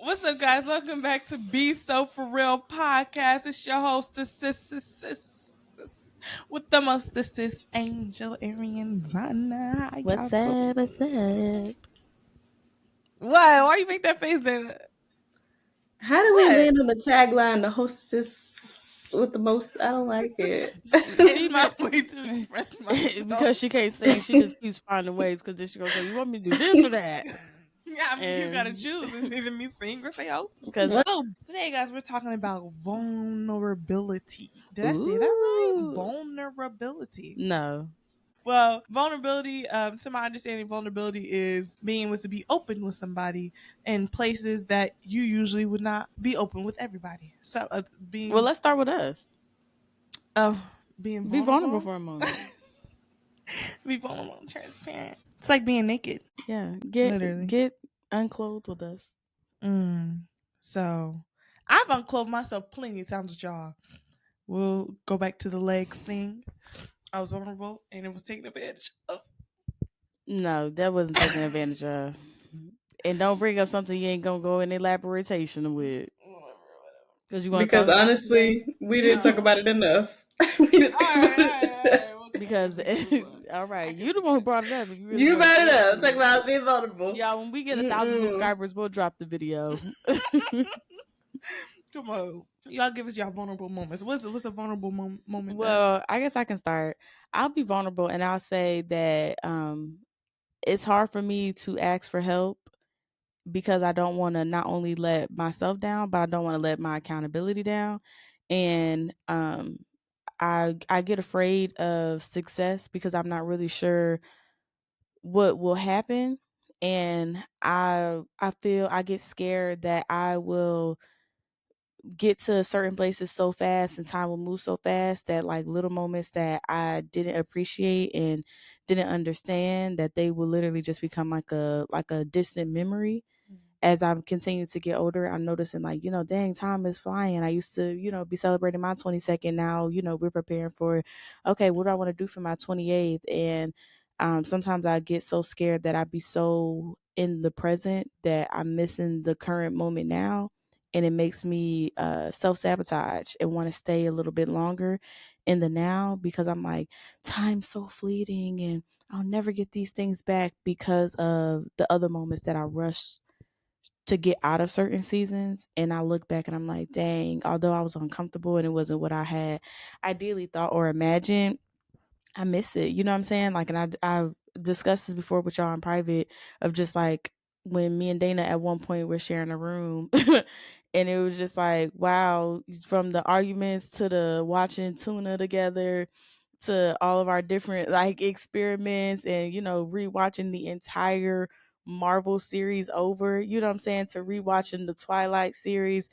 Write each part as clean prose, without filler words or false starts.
What's up, guys? Welcome back to Be So For Real Podcast. It's your host, the sis, with the most, the sis, Angel Ariana. How y'all What's doing? up? What's up? What? Why you make that face then? How do we What? land on the tagline, the hostess with the most? I don't like it. It's my way to express myself. Because she can't sing, she just keeps finding ways. Because then she gonna say, "You want me to do this or that?" Yeah, I mean, you gotta And choose. It's either me sing or say host. because So today, guys, we're talking about vulnerability. Did I say that right? ooh, Vulnerability. no, Well, vulnerability, to my understanding, vulnerability is being able to be open with somebody in places that you usually would not be open with everybody. So, well, being, let's start with us. being Be vulnerable vulnerable, for a moment. be vulnerable and transparent. It's like being naked, Yeah, literally. get unclothed with us. So, I've unclothed myself plenty of times with y'all. We'll go back to the legs thing. I was vulnerable and it was taken advantage of. No, that wasn't taken advantage of. And don't bring up something you ain't gonna go in elaboration with. Whatever. Because you want to talk Because about it today. honestly, we didn't talk No. about it enough. We didn't All talk right, about all right, all it. right. We'll get Because into this one. all right, I you can the one who forget. brought it up. If you really You want to brought get it up. into Talk it. about being vulnerable. Yeah, when we get 1,000 Mm-mm. subscribers, we'll drop the video. Come on, y'all give us y'all vulnerable moments. What's a vulnerable moment that? Well, I guess I can start. I'll be vulnerable and I'll say that it's hard for me to ask for help because I don't want to not only let myself down, but I don't want to let my accountability down. And I get afraid of success because I'm not really sure what will happen, and I feel I get scared that I will get to certain places so fast and time will move so fast that like little moments that I didn't appreciate and didn't understand, that they will literally just become like a distant memory. As I'm continuing to get older, I'm noticing like, dang, time is flying. I used to, be celebrating my 22nd. Now, we're preparing for, okay, what do I want to do for my 28th? And sometimes I get so scared that I be so in the present that I'm missing the current moment now. And it makes me self-sabotage and want to stay a little bit longer in the now, because I'm like, time's so fleeting and I'll never get these things back because of the other moments that I rush to get out of certain seasons. And I look back and I'm like, dang, although I was uncomfortable and it wasn't what I had ideally thought or imagined, I miss it. You know what I'm saying? Like, and I discussed this before with y'all in private, of just like when me and Dana at one point were sharing a room and it was just like, wow, from the arguments to the watching tuna together to all of our different like experiments and rewatching the entire Marvel series over, you know what I'm saying, to rewatching the Twilight series,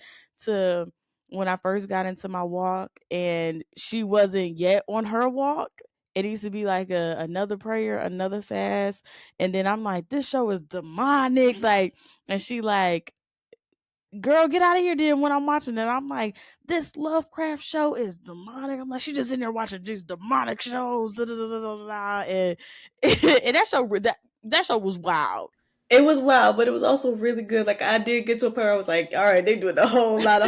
to when I first got into my walk and she wasn't yet on her walk. It used to be like another prayer, another fast, and then I'm like, this show is demonic, like, and she like, girl, get out of here. Then when I'm watching it, I'm like, this Lovecraft show is demonic. I'm like, she just in there watching these demonic shows, da, da, da, da, da, da. And, and that show was wild. It was wild, but it was also really good. Like I did get to a point where I was like, all right, they doing a whole lot.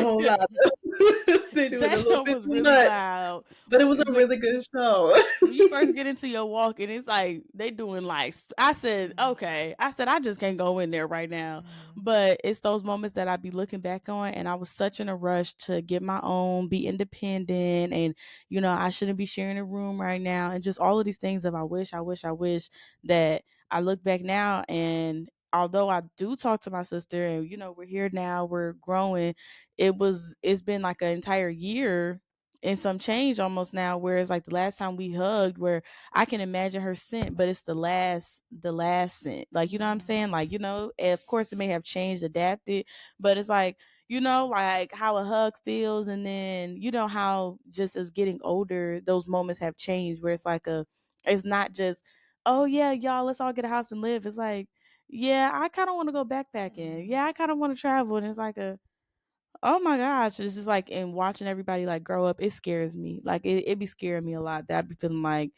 They doing a That little show bit was too really much. wild. But it was a When really good show. when you first get into your walk and it's like they doing like, I said, okay, I said I just can't go in there right now. But it's those moments that I be looking back on, and I was such in a rush to get my own, be independent, and I shouldn't be sharing a room right now, and just all of these things of I wish that I look back now. And although I do talk to my sister and we're here now, we're growing, it's been like an entire year and some change almost now, whereas like the last time we hugged, where I can imagine her scent, but it's the last scent, like, you know what I'm saying, like, of course it may have changed, adapted, but it's like, like how a hug feels, and then how just as getting older those moments have changed, where it's not just, oh yeah, y'all, let's all get a house and live. It's like, yeah, I kind of want to go backpacking, yeah, I kind of want to travel, and it's like oh my gosh, this is like, and watching everybody like grow up, it scares me. Like it be scaring me a lot, that I be feeling like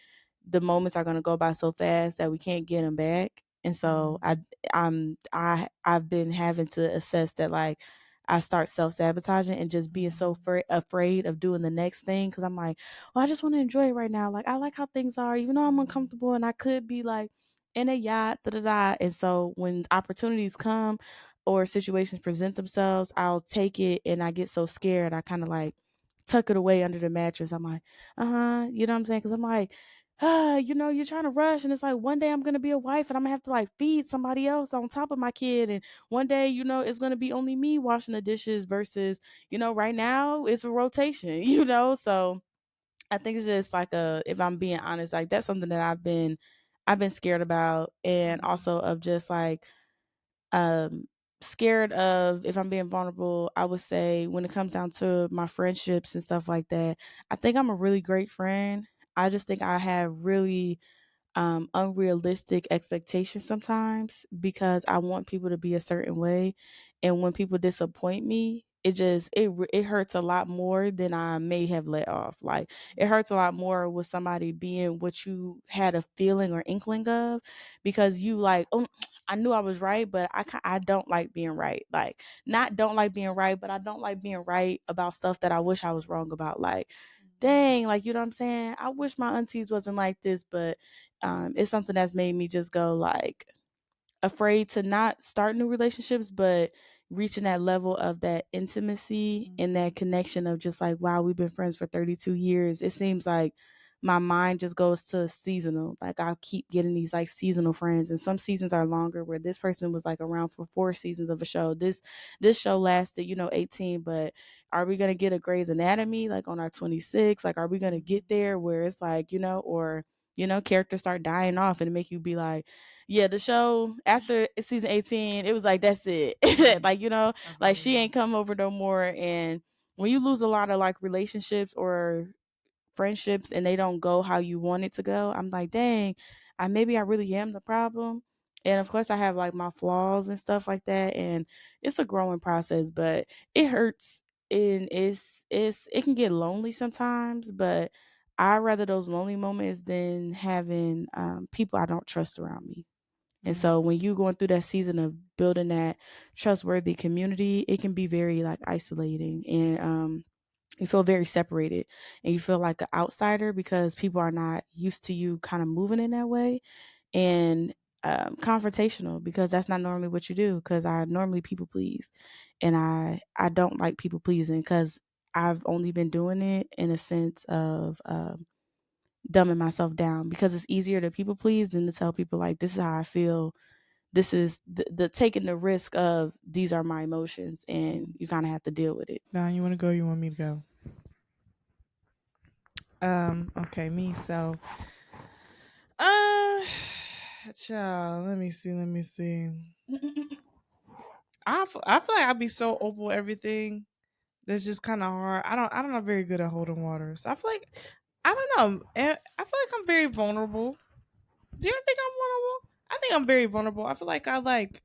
the moments are gonna go by so fast that we can't get them back. And so I've been having to assess that, like, I start self-sabotaging and just being so afraid of doing the next thing, because I'm like, well, I just want to enjoy it right now. Like, I like how things are, even though I'm uncomfortable and I could be like in a yacht, da da da. And so when opportunities come or situations present themselves, I'll take it, and I get so scared I kind of like tuck it away under the mattress. I'm like, you know what I'm saying? Because I'm like, you're trying to rush, and it's like one day I'm gonna be a wife and I'm gonna have to like feed somebody else on top of my kid, and one day, it's gonna be only me washing the dishes versus, right now it's a rotation, So I think it's just like if I'm being honest, like that's something that I've been scared about, and also of just like um scared of, if I'm being vulnerable, I would say when it comes down to my friendships and stuff like that, I think I'm a really great friend. I just think I have really unrealistic expectations sometimes, because I want people to be a certain way, and when people disappoint me, it hurts a lot more than I may have let off. Like, it hurts a lot more with somebody being what you had a feeling or inkling of, because you like, oh, I knew I was right, but I don't like being right. Like, not don't like being right, but I don't like being right about stuff that I wish I was wrong about. Like, dang, like, you know what I'm saying? I wish my aunties wasn't like this, but it's something that's made me just go like afraid to not start new relationships, but reaching that level of that intimacy and that connection of just like, wow, we've been friends for 32 years. It seems like my mind just goes to seasonal. Like, I'll keep getting these like seasonal friends, and some seasons are longer, where this person was like around for 4 seasons of a show. This show lasted, 18, but are we gonna get a Grey's Anatomy like on our 26? Like, are we gonna get there where it's like, or characters start dying off and make you be like, yeah, the show after season 18, it was like, that's it. Like, like she ain't come over no more. And when you lose a lot of like relationships or friendships and they don't go how you want it to go, I'm like, dang, maybe I really am the problem. And of course I have like my flaws and stuff like that. And it's a growing process, but it hurts, and it can get lonely sometimes, but I rather those lonely moments than having people I don't trust around me. And so when you going through that season of building that trustworthy community, it can be very like isolating, and you feel very separated, and you feel like an outsider because people are not used to you kind of moving in that way, and confrontational, because that's not normally what you do, because I normally people please, and I don't like people pleasing, because I've only been doing it in a sense of dumbing myself down, because it's easier to people please than to tell people like, this is how I feel. This is the taking the risk of, these are my emotions, and you kind of have to deal with it. Now, you want to go? You want me to go? Okay, me. So, child, let me see. I feel like I'd be so open with everything. That's just kind of hard. I'm not very good at holding water. So I feel like, I don't know. I feel like I'm very vulnerable. Do you think I'm vulnerable? I think I'm very vulnerable. I feel like I like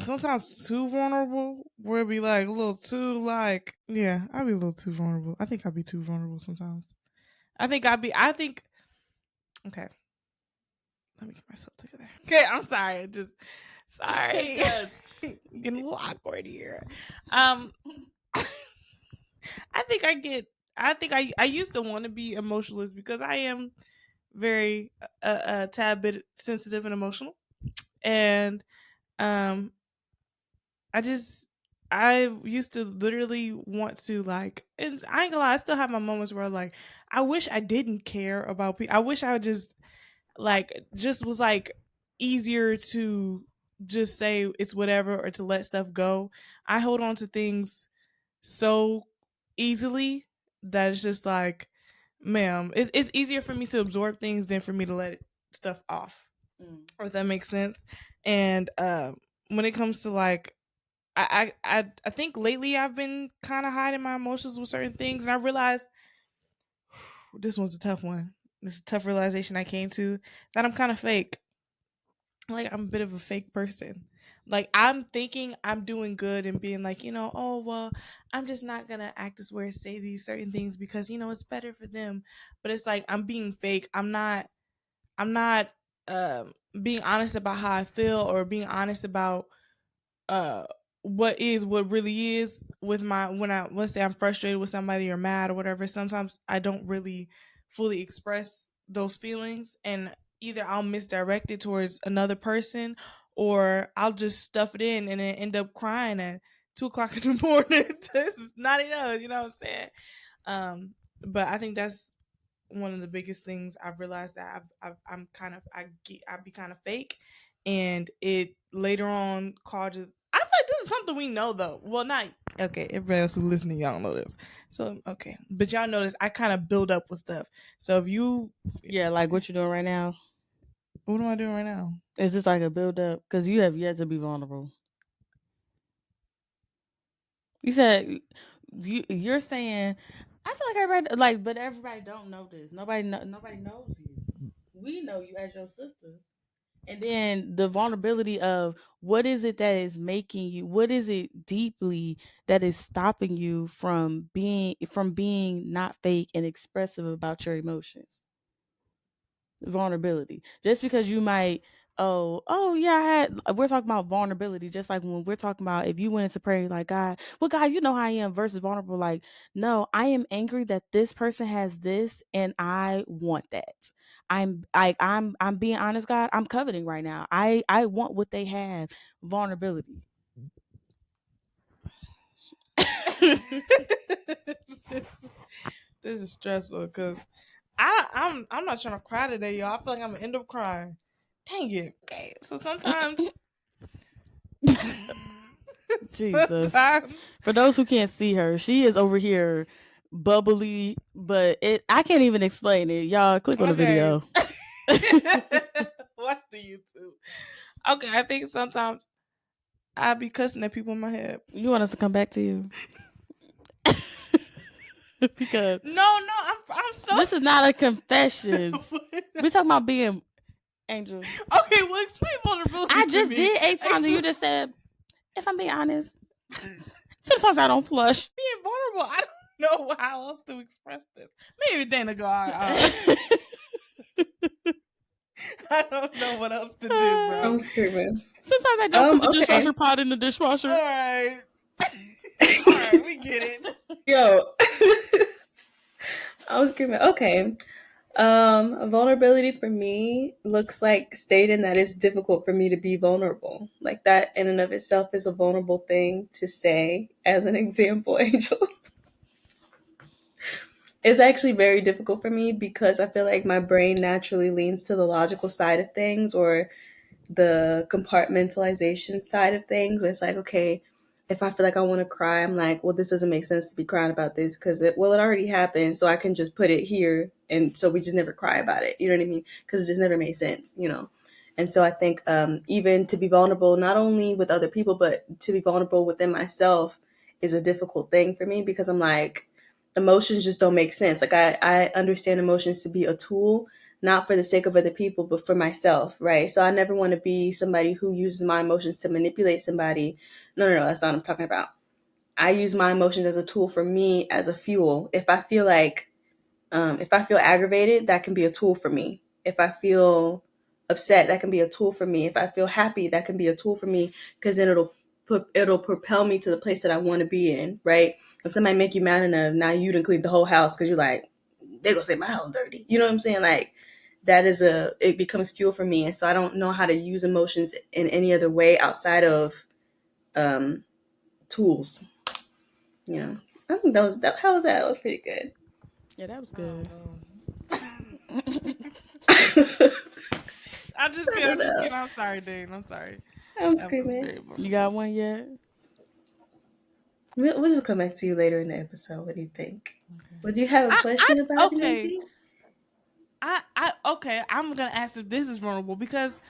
sometimes too vulnerable, where it be like a little too like, yeah, I'd be a little too vulnerable. I think I'd be too vulnerable sometimes. I think okay. Let me get myself together. Okay, I'm sorry. Just sorry. Getting a little awkward here. Um I think I used to want to be emotionless because I am very a tad bit sensitive and emotional. And um I just I used to literally want to like, and I ain't gonna lie, I still have my moments where like I wish I didn't care about people. I wish I would just was like easier to just say it's whatever or to let stuff go. I hold on to things so easily that it's just like, ma'am, it's easier for me to absorb things than for me to let stuff off. Or if that makes sense. And when it comes to like, I think lately I've been kind of hiding my emotions with certain things, and I realized this one's a tough one. This is a tough realization I came to, that I'm kind of fake. Like, I'm a bit of a fake person. Like, I'm thinking I'm doing good and being like, oh well, I'm just not gonna act as where say these certain things because it's better for them. But it's like I'm being fake. I'm not being honest about how I feel, or being honest about uh what really is with my, when I, let's say I'm frustrated with somebody or mad or whatever. Sometimes I don't really fully express those feelings, and either I'll misdirect it towards another person, or I'll just stuff it in and then end up crying at 2 o'clock in the morning. This is not enough, you know what I'm saying? But I think that's one of the biggest things I've realized, that I'm kind of, I be kind of fake, and it later on causes. I feel like this is something we know though. Well, not okay. Everybody else who's listening, y'all know this. So okay, but y'all know this. I kind of build up with stuff. So if you, Yeah, like what you doing right now? what am I doing right now? Is this like a build up? Because you have yet to be vulnerable. You said you're saying. I feel like everybody like, but everybody don't know this. Nobody knows you. We know you as your sisters. And then the vulnerability of what is it that is making you, what is it deeply that is stopping you from being not fake and expressive about your emotions. Vulnerability. Just because you might, oh yeah, we're talking about vulnerability, just like when we're talking about if you went into prayer like, God, well, God, you know how I am, versus vulnerable, like, no, I am angry that this person has this and I want that. I'm being honest, God, I'm coveting right now. I want what they have. Vulnerability. This is stressful because I'm not trying to cry today, y'all. I feel like I'm gonna end up crying. Dang it. Okay, so sometimes. Jesus. Sometimes. For those who can't see her, she is over here bubbly, but I can't even explain it. Y'all click on the Okay. video. Watch the YouTube. Okay, I think sometimes I be cussing at people in my head. You want us to come back to you? Because No, I'm so. this is not a confession. We talking about being Angel. Okay, well, explain vulnerability. I just to me. did 8 times, and you just said, if I'm being honest, sometimes I don't flush. Being vulnerable, I don't know how else to express this. Maybe then ago, I don't know what else to do, bro. I'm screaming. Sometimes I don't put the Okay. dishwasher pot in the dishwasher. All right. All right, we get it. Yo. I was screaming. Okay. Vulnerability for me looks like stating that it's difficult for me to be vulnerable. Like that in and of itself is a vulnerable thing to say, as an example, Angel. It's actually very difficult for me because I feel like my brain naturally leans to the logical side of things, or the compartmentalization side of things, where it's like, okay, if I feel like I want to cry, I'm like, well, this doesn't make sense to be crying about this because it already happened, so I can just put it here, and so we just never cry about it. You know what I mean? Because it just never made sense, you know. And so I think even to be vulnerable, not only with other people, but to be vulnerable within myself is a difficult thing for me because I'm like, emotions just don't make sense. Like I understand emotions to be a tool, not for the sake of other people, but for myself, right? So I never want to be somebody who uses my emotions to manipulate somebody. No, that's not what I'm talking about. I use my emotions as a tool for me, as a fuel. If I feel aggravated, that can be a tool for me. If I feel upset, that can be a tool for me. If I feel happy, that can be a tool for me, because then it'll propel me to the place that I want to be in, right? If somebody make you mad enough, now you done clean the whole house because you're like, they gonna say my house dirty. You know what I'm saying? Like it becomes fuel for me. And so I don't know how to use emotions in any other way outside of tools. You know, I think how was that? That was pretty good. Yeah, that was good. I'm just kidding. I'm sorry, Dane. I'm sorry. I'm That was screaming. very vulnerable. You got one yet? We'll just come back to you later in the episode. What do you think? Well, do you have a question about it, Okay. maybe? Okay. I'm gonna ask if this is vulnerable because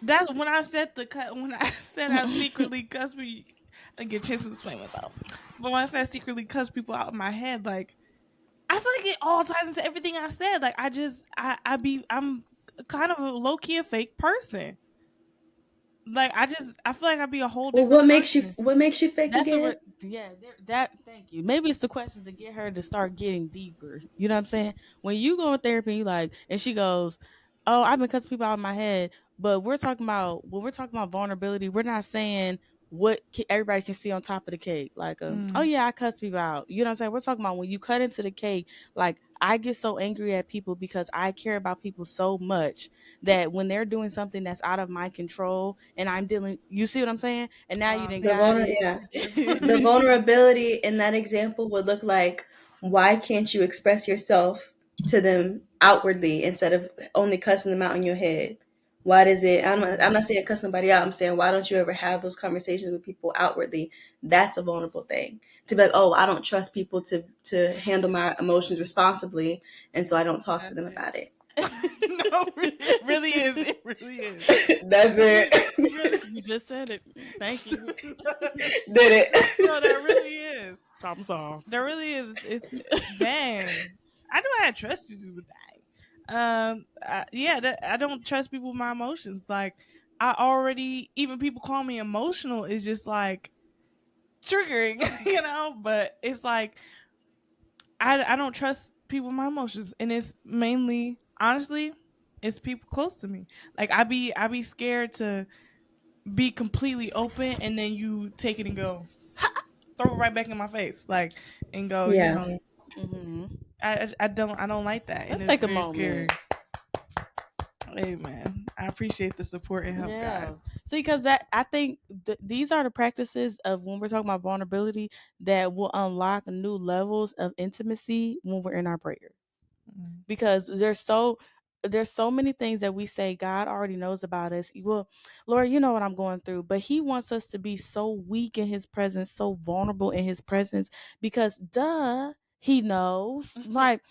that's when I said I secretly cuss me. I didn't get a chance to explain myself. But when I said I secretly cuss people out in my head, like I feel like it all ties into everything I said. Like I'm kind of a low key a fake person. Like I feel like I'd be a whole Well, different person. what makes you fake That's again? thank you. Maybe it's the questions to get her to start getting deeper. You know what I'm saying? When you go in therapy, you like, and she goes, oh, I've been cussing people out of my head. But we're talking about when we're talking about vulnerability, we're not saying what everybody can see on top of the cake. Like, oh Mm. yeah, I cuss people out. You know what I'm saying? We're talking about when you cut into the cake. Like, I get so angry at people because I care about people so much that when they're doing something that's out of my control and I'm dealing, you see what I'm saying? And now you didn't got it. Yeah, the vulnerability in that example would look like, why can't you express yourself to them outwardly instead of only cussing them out in your head? Why does it? I'm not saying cuss nobody out. I'm saying, why don't you ever have those conversations with people outwardly? That's a vulnerable thing, to be like, oh, I don't trust people to handle my emotions responsibly, and so I don't talk to That's them it. about it. No, it really is. It really is. That's it. Really. You just said it. Thank you. Did it. No, that really is. Problem solved. There really is. It's dang. I knew I had trust issues with that. Yeah, I don't trust people with my emotions. Like, I already, even people call me emotional is just like triggering, But it's like I don't trust people with my emotions, and it's mainly, honestly, it's people close to me. Like, I be scared to be completely open, and then you take it and go throw it right back in my face, like, and go, Yeah. Mm-hmm. I don't like that, and Let's it's take a very scary. moment. Hey man, I appreciate the support and help, Yeah. guys. See, because that I think these are the practices of when we're talking about vulnerability that will unlock new levels of intimacy when we're in our prayer. Mm. Because there's so many things that we say God already knows about us. Well, Lord, you know what I'm going through, but He wants us to be so weak in His presence, so vulnerable in His presence, because duh, He knows. Like,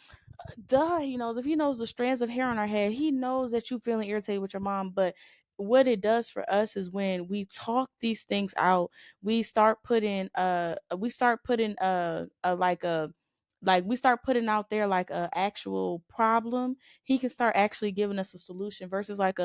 duh, he knows. If he knows the strands of hair on our head, he knows that you feeling irritated with your mom. But what it does for us is when we talk these things out, we start putting like we start putting out there like a actual problem. He can start actually giving us a solution versus like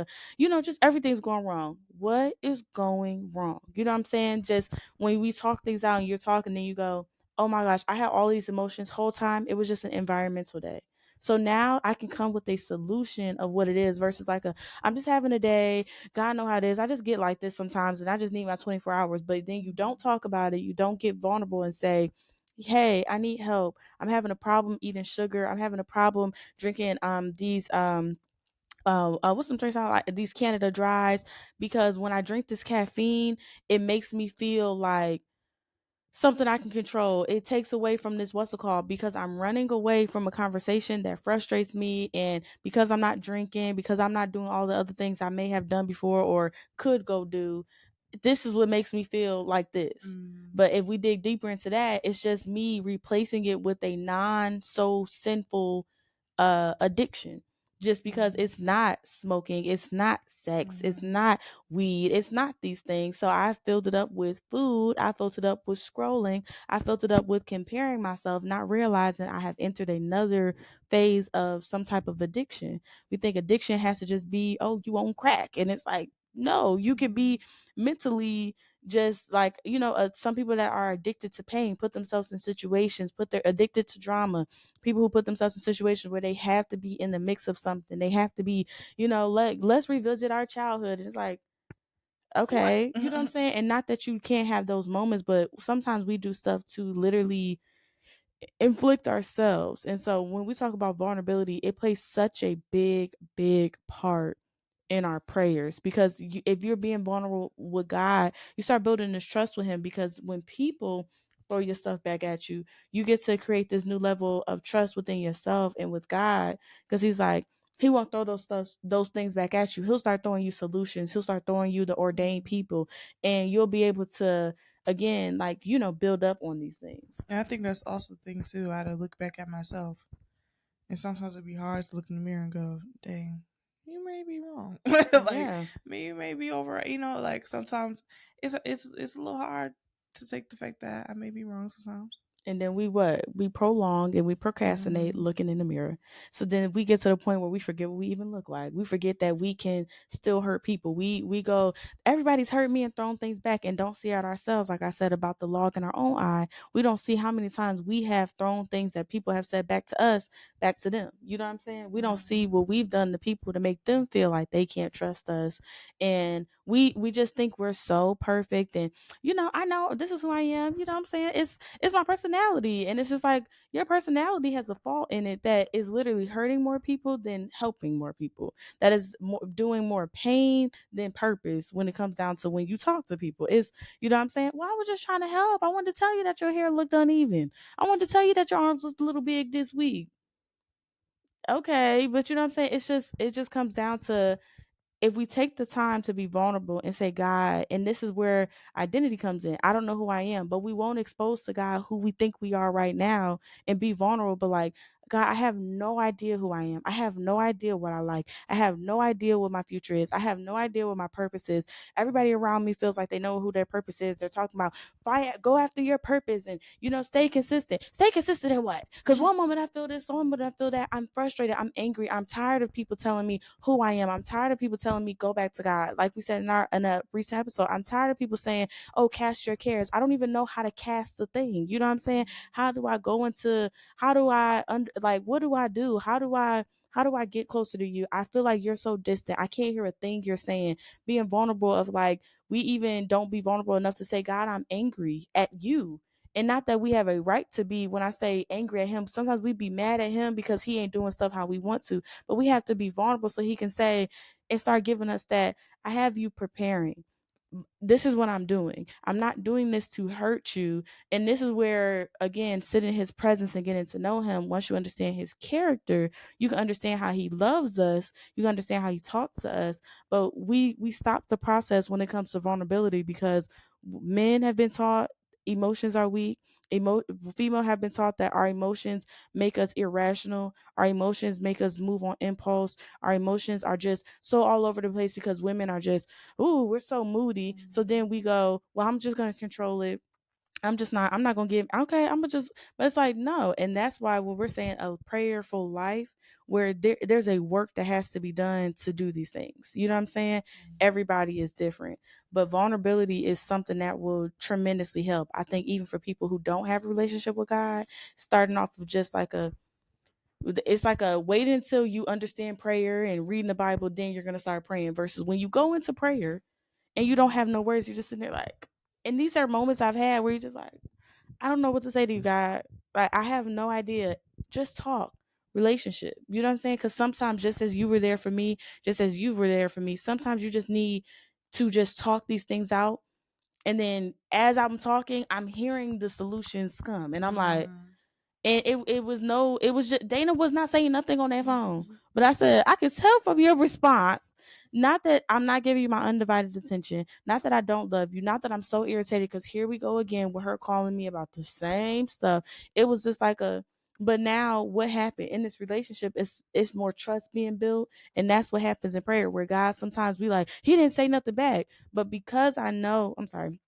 just everything's going wrong. What is going wrong? You know what I'm saying? Just when we talk things out and you're talking, then you go, oh my gosh, I had all these emotions whole time. It was just an environmental day. So now I can come with a solution of what it is versus like I'm just having a day. God know how it is. I just get like this sometimes and I just need my 24 hours. But then you don't talk about it. You don't get vulnerable and say, hey, I need help. I'm having a problem eating sugar. I'm having a problem drinking these what's some drinks I like, these Canada dries, because when I drink this caffeine, it makes me feel like something I can control. It takes away from this, what's it called? Because I'm running away from a conversation that frustrates me. And because I'm not drinking, because I'm not doing all the other things I may have done before or could go do, this is what makes me feel like this. Mm. But if we dig deeper into that, it's just me replacing it with a non so sinful addiction, just because Mm. it's not smoking, it's not sex, it's Mm. not weed, it's not these things. So I filled it up with food, I filled it up with scrolling, I filled it up with comparing myself, not realizing I have entered another phase of some type of addiction. We think addiction has to just be, oh, you own crack, and it's like, no, you could be mentally just like, some people that are addicted to pain put themselves in situations, they're addicted to drama. People who put themselves in situations where they have to be in the mix of something, they have to be, let's revisit our childhood. And it's like, What? okay, you know what I'm saying? And not that you can't have those moments, but sometimes we do stuff to literally inflict ourselves. And so when we talk about vulnerability, it plays such a big, big part in our prayers, because if you're being vulnerable with God, you start building this trust with Him, because when people throw your stuff back at you, you get to create this new level of trust within yourself and with God, because He's like, He won't throw those things back at you. He'll start throwing you solutions. He'll start throwing you the ordained people, and you'll be able to again, like, build up on these things. And I think that's also the thing too. I had to look back at myself, and sometimes it'd be hard to look in the mirror and go, "Dang, you may be wrong." Like, Yeah. me, you may be over. Like, sometimes it's a little hard to take the fact that I may be wrong sometimes. And then we prolong and we procrastinate looking in the mirror. So then we get to the point where we forget what we even look like. We forget that we can still hurt people. We go, everybody's hurt me and thrown things back, and don't see it ourselves. Like I said about the log in our own eye, we don't see how many times we have thrown things that people have said back to us back to them. You know what I'm saying? We don't see what we've done to people to make them feel like they can't trust us. And we just think we're so perfect. And I know this is who I am. You know what I'm saying? It's my personality. And it's just like your personality has a fault in it that is literally hurting more people than helping more people. That is doing more pain than purpose when it comes down to when you talk to people. It's, you know what I'm saying? Well, I was just trying to help. I wanted to tell you that your hair looked uneven. I wanted to tell you that your arms looked a little big this week. Okay, but you know what I'm saying? It just comes down to, if we take the time to be vulnerable and say, God, and this is where identity comes in. I don't know who I am, but we won't expose to God who we think we are right now, and be vulnerable. But like, God, I have no idea who I am. I have no idea what I like. I have no idea what my future is. I have no idea what my purpose is. Everybody around me feels like they know who their purpose is. They're talking about, fight, go after your purpose, and stay consistent. Stay consistent in what? Because one moment I feel this, one moment I feel that. I'm frustrated. I'm angry. I'm tired of people telling me who I am. I'm tired of people telling me go back to God. Like we said in a recent episode, I'm tired of people saying, oh, cast your cares. I don't even know how to cast the thing. You know what I'm saying? How do I go into, how do I like, what do I do? How do I get closer to you? I feel like you're so distant. I can't hear a thing you're saying. Being vulnerable of like, we even don't be vulnerable enough to say, God, I'm angry at you. And not that we have a right to be, when I say angry at him, sometimes we be mad at him because he ain't doing stuff how we want to. But we have to be vulnerable so he can say and start giving us that, I have you preparing. This is what I'm doing. I'm not doing this to hurt you. And this is where, again, sitting in his presence and getting to know him. Once you understand his character, you can understand how he loves us. You can understand how he talks to us. But we stop the process when it comes to vulnerability, because men have been taught emotions are weak. Female have been taught that our emotions make us irrational. Our emotions make us move on impulse. Our emotions are just so all over the place because women are just, ooh, we're so moody. So then we go, well, I'm just going to control it. I'm not gonna give, okay, I'm gonna just, but it's like, no. And that's why when we're saying a prayerful life, where there's a work that has to be done to do these things. You know what I'm saying? Everybody is different, but vulnerability is something that will tremendously help. I think even for people who don't have a relationship with God, starting off of just like it's like a wait until you understand prayer and reading the Bible, then you're gonna start praying, versus when you go into prayer and you don't have no words, you're just sitting there like, and these are moments I've had where you're just like, I don't know what to say to you, God. Like, I have no idea. Just talk. Relationship. You know what I'm saying? Because sometimes, just as you were there for me, just as you were there for me, sometimes you just need to just talk these things out. And then as I'm talking, I'm hearing the solutions come. And I'm like, and it was just, Dana was not saying nothing on that phone. But I said, I could tell from your response, not that I'm not giving you my undivided attention, not that I don't love you, not that I'm so irritated, because here we go again with her calling me about the same stuff. It was just like but now what happened in this relationship is it's more trust being built. And that's what happens in prayer, where God, sometimes we like, he didn't say nothing back. But because I know, I'm sorry,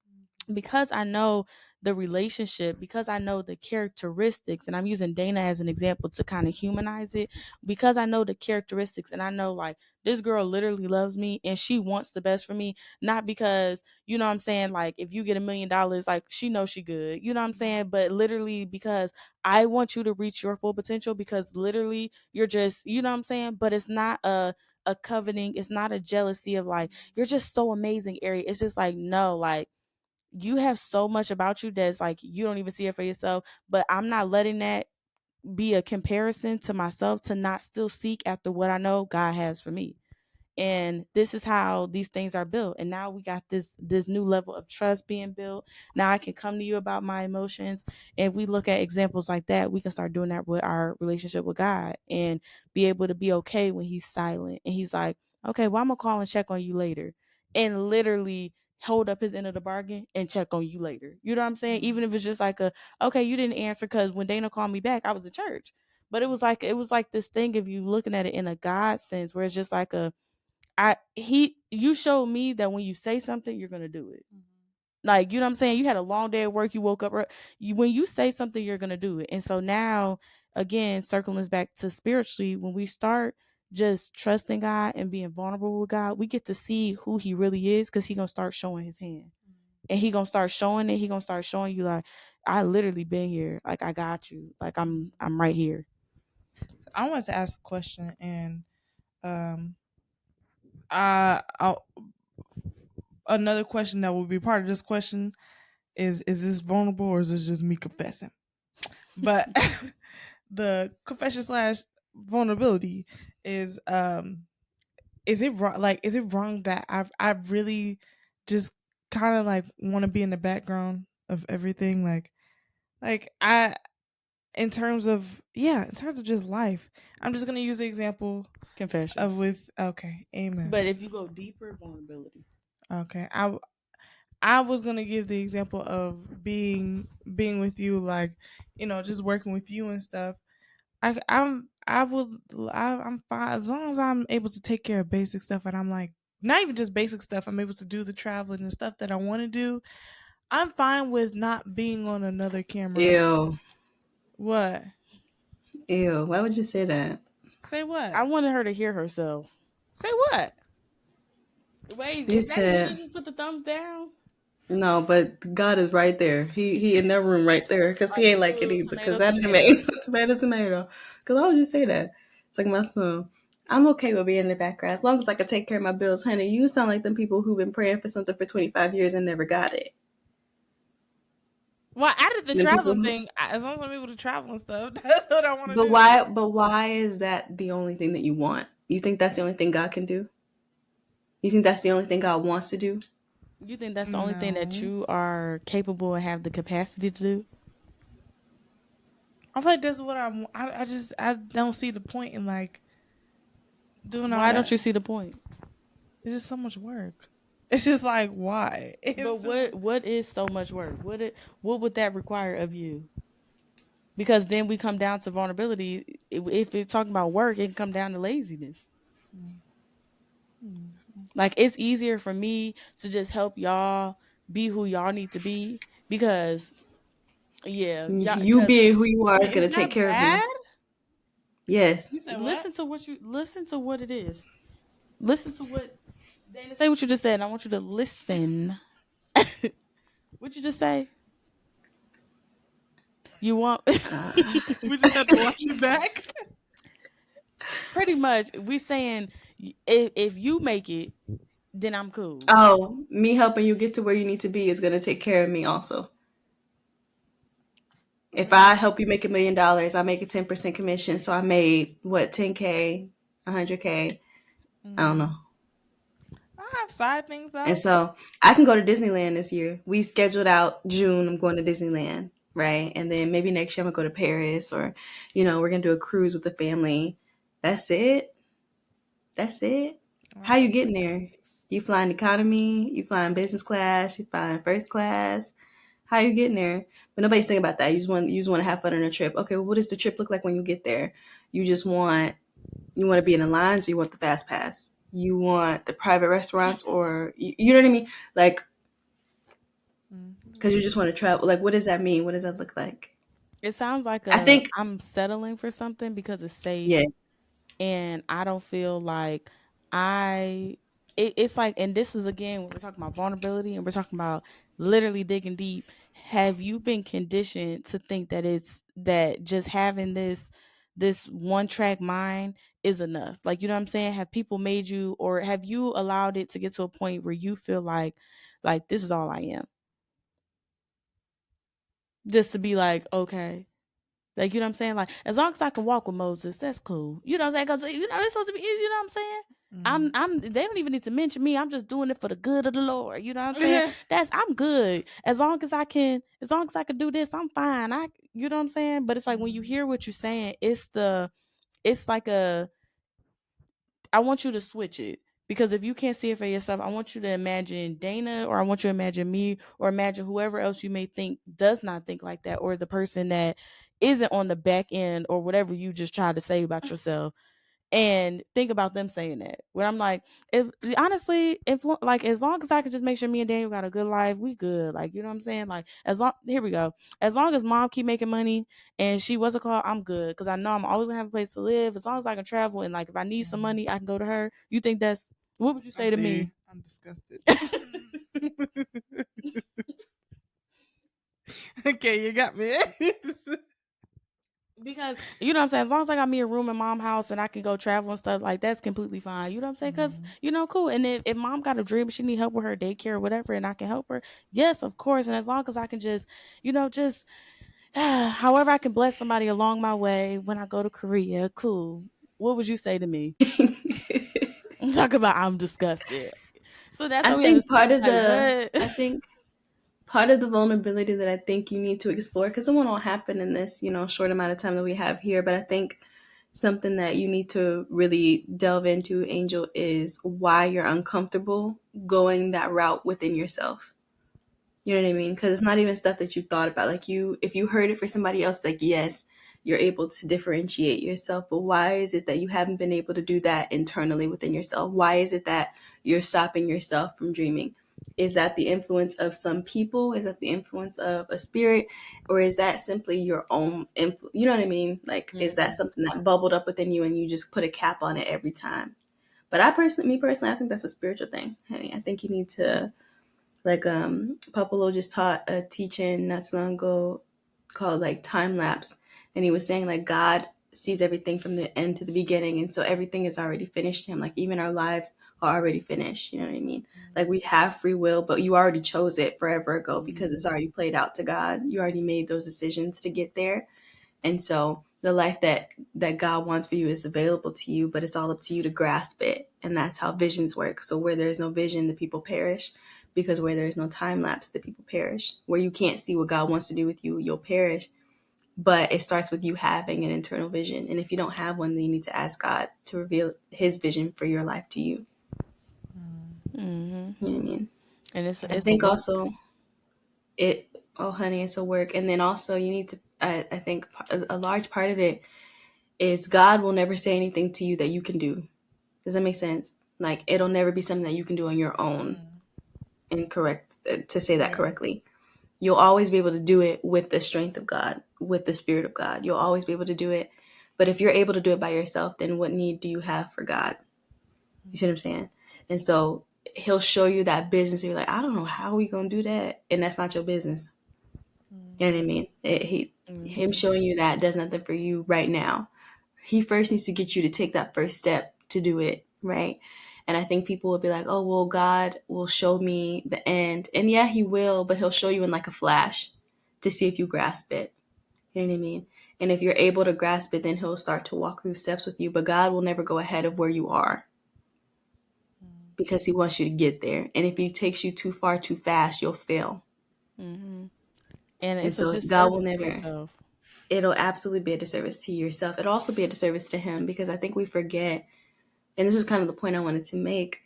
because I know the relationship, because I know the characteristics, and I'm using Dana as an example to kind of humanize it, because I know the characteristics, and I know like, this girl literally loves me and she wants the best for me, not because, you know what I'm saying, like, if you get $1,000,000, like, she knows she good, you know what I'm saying, but literally because I want you to reach your full potential, because literally you're just, you know what I'm saying, but it's not a coveting, it's not a jealousy of like, you're just so amazing, Ari. It's just like, no, like, you have so much about you that's like, you don't even see it for yourself. But I'm not letting that be a comparison to myself to not still seek after what I know God has for me. And this is how these things are built. And now we got this new level of trust being built. Now I can come to you about my emotions. And if we look at examples like that, we can start doing that with our relationship with God, and be able to be okay when he's silent and he's like, okay, well, I'm gonna call and check on you later, and literally hold up his end of the bargain and check on you later. You know what I'm saying? Even if it's just like okay, you didn't answer because when Dana called me back, I was at church. But it was like this thing, if you looking at it in a God sense, where it's just like you showed me that when you say something, you're gonna do it. Like, you know what I'm saying? You had a long day at work. You woke up. When you say something, you're going to do it. And so now, again, circling us back to spiritually, when we start just trusting God and being vulnerable with God, we get to see who he really is, because he going to start showing his hand. And he going to start showing it. He going to start showing you, like, I literally been here. Like, I got you. Like, I'm right here. I wanted to ask a question, and I'll, another question that will be part of this question is this vulnerable or is this just me confessing? But the confession slash vulnerability is it wrong, like, is it wrong that I've really just kind of like want to be in the background of everything, like I in terms of just life. I'm just gonna use the example Confession. of with okay, amen. But if you go deeper, vulnerability. Okay, I was gonna give the example of being with you, like, just working with you and stuff. I'm fine as long as I'm able to take care of basic stuff, and I'm like, not even just basic stuff. I'm able to do the traveling and stuff that I want to do. I'm fine with not being on another camera. Ew. What? Ew. Why would you say that? Say what? I wanted her to hear herself. Say what? Wait, You is that you that said just put the thumbs down? no, but God is right there. He in that room right there because he Like, ain't like it ooh, either. Because tomato, that tomato. tomato. Because I would just say that. It's like my son. I'm okay with being in the background as long as I can take care of my bills, honey. You sound like them people who've been praying for something for 25 years and never got it. Well, I did the Them people traveling who, thing. As long as I'm able to travel and stuff, that's what I want to but do. why? But why is that the only thing that you want? You think that's the only thing God can do? You think that's the only thing God wants to do? You think that's the only thing that No, you are capable and have the capacity to do? I feel like that's what I don't see the point in like doing all Why don't that. you see the point? It's just so much work. It's just like why? But It's too what is so much work? What would that require of you? Because then we come down to vulnerability. If you're talking about work, it can come down to laziness. Like, it's easier for me to just help y'all be who y'all need to be, because y'all, You because being who you are is Wait, is gonna take that care of bad? me. Yes. You said what? listen to what it is. Listen to what Dana, say what you just said. And I want you to listen. What you just say? You want We just have to watch it back. pretty much we saying, if you make it, then I'm cool. Oh, me helping you get to where you need to be is gonna take care of me also. If I help you make $1,000,000, I make a 10% commission. So I made what, 10K, 100K. I don't know. I have side things And though. so I can go to Disneyland this year. We scheduled out June. I'm going to Disneyland, right? And then maybe next year I'm gonna go to Paris, or we're gonna do a cruise with the family. That's it. That's it. How you getting there? You flying economy? You flying business class? You flying first class? How you getting there? But nobody's thinking about that. You just want to have fun on a trip. Okay, well, what does the trip look like when you get there? You want to be in the lines, or you want the fast pass? You want the private restaurants, or you know what I mean? Like, because you just want to travel. Like, what does that mean? What does that look like? It sounds like I think, I'm settling for something because it's safe, yeah. and I don't feel like I it's like, and this is again when we're talking about vulnerability and we're talking about literally digging deep. Have you been conditioned to think that that just having this one track mind is enough? Like, you know what I'm saying? Have people made you, or have you allowed it to get to a point where you feel like this is all I am? Just to be like, okay. Like, you know what I'm saying? Like, as long as I can walk with Moses, that's cool. You know what I'm saying? Because, it's supposed to be, you know what I'm saying? They don't even need to mention me. I'm just doing it for the good of the Lord. You know what I'm saying? I'm good. As long as I can do this, I'm fine. You know what I'm saying? But it's like, when you hear what you're saying, it's like I want you to switch it. Because if you can't see it for yourself, I want you to imagine Dana, or I want you to imagine me, or imagine whoever else you may think does not think like that, or the person that isn't on the back end, or whatever you just tried to say about yourself. And think about them saying that. When I'm like, if honestly, like as long as I can just make sure me and Daniel got a good life, we good. Like, you know what I'm saying? Like, here we go. As long as mom keep making money and she was a call, I'm good because I know I'm always gonna have a place to live. As long as I can travel and like if I need some money, I can go to her. You think that's what would you say to me? I'm disgusted. Okay, you got me. Because you know what I'm saying, as long as I got me a room in mom's house and I can go travel and stuff, like that's completely fine. You know what I'm saying? Because you know, cool. And if mom got a dream, she need help with her daycare or whatever, and I can help her, yes, of course. And as long as I can just, just however I can bless somebody along my way when I go to Korea, cool. What would you say to me? I'm talking about I'm disgusted. So that's I what we have to think say. What? I think part of the vulnerability that I think you need to explore, because it won't all happen in this, short amount of time that we have here, but I think something that you need to really delve into, Angel, is why you're uncomfortable going that route within yourself. You know what I mean? Because it's not even stuff that you thought about. Like if you heard it for somebody else, like, yes, you're able to differentiate yourself, but why is it that you haven't been able to do that internally within yourself? Why is it that you're stopping yourself from dreaming? Is that the influence of some people? Is that the influence of a spirit? Or is that simply your own influence? You know what I mean? Like, is that something that bubbled up within you and you just put a cap on it every time? But me personally, I think that's a spiritual thing, honey. I think you need to, like, Papalo just taught a teaching not too long ago called like time lapse, and he was saying like God sees everything from the end to the beginning, and so everything is already finished to him. Like even our lives are already finished. You know what I mean? Like we have free will, but you already chose it forever ago because it's already played out to God. You already made those decisions to get there, and so the life that God wants for you is available to you, but it's all up to you to grasp it. And that's how visions work. So where there's no vision, the people perish, because where there's no time lapse, the people perish. Where you can't see what God wants to do with you, you'll perish. But it starts with you having an internal vision. And if you don't have one, then you need to ask God to reveal his vision for your life to you. Mm-hmm. You know what I mean? And it's I a think work. also oh honey, it's a work. And then also you need to, I think a large part of it is God will never say anything to you that you can do. Does that make sense? Like it'll never be something that you can do on your own. Incorrect to say that correctly. You'll always be able to do it with the strength of God, with the Spirit of God. You'll always be able to do it. But if you're able to do it by yourself, then what need do you have for God? You see what I'm saying? And so he'll show you that business. You're like, I don't know how we gonna do that, and that's not your business. You know what I mean? Him showing you that does nothing for you right now. He first needs to get you to take that first step to do it, right? And I think people will be like, oh, well, God will show me the end. And yeah, he will, but he'll show you in like a flash to see if you grasp it. You know what I mean? And if you're able to grasp it, then he'll start to walk through steps with you. But God will never go ahead of where you are because he wants you to get there. And if he takes you too far too fast, you'll fail. Mm-hmm. And And it's a so God will disservice to never, yourself. it'll absolutely be a disservice to yourself. It'll also be a disservice to him because I think we forget, and this is kind of the point I wanted to make,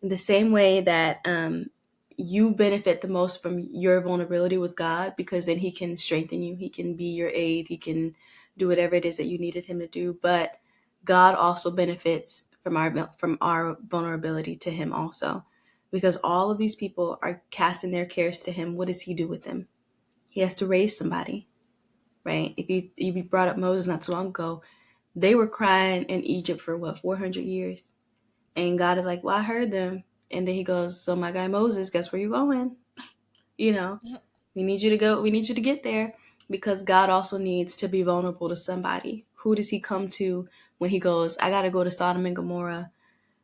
in the same way that you benefit the most from your vulnerability with God because then he can strengthen you. He can be your aid. He can do whatever it is that you needed him to do. But God also benefits from our vulnerability to him also, because all of these people are casting their cares to him. What does he do with them? He has to raise somebody, right? If you brought up Moses not too long ago, they were crying in Egypt for what, 400 years? And God is like, well, I heard them. And then he goes, so my guy Moses, guess where you're going? You know, we need you to go. We need you to get there because God also needs to be vulnerable to somebody. Who does he come to when he goes, I got to go to Sodom and Gomorrah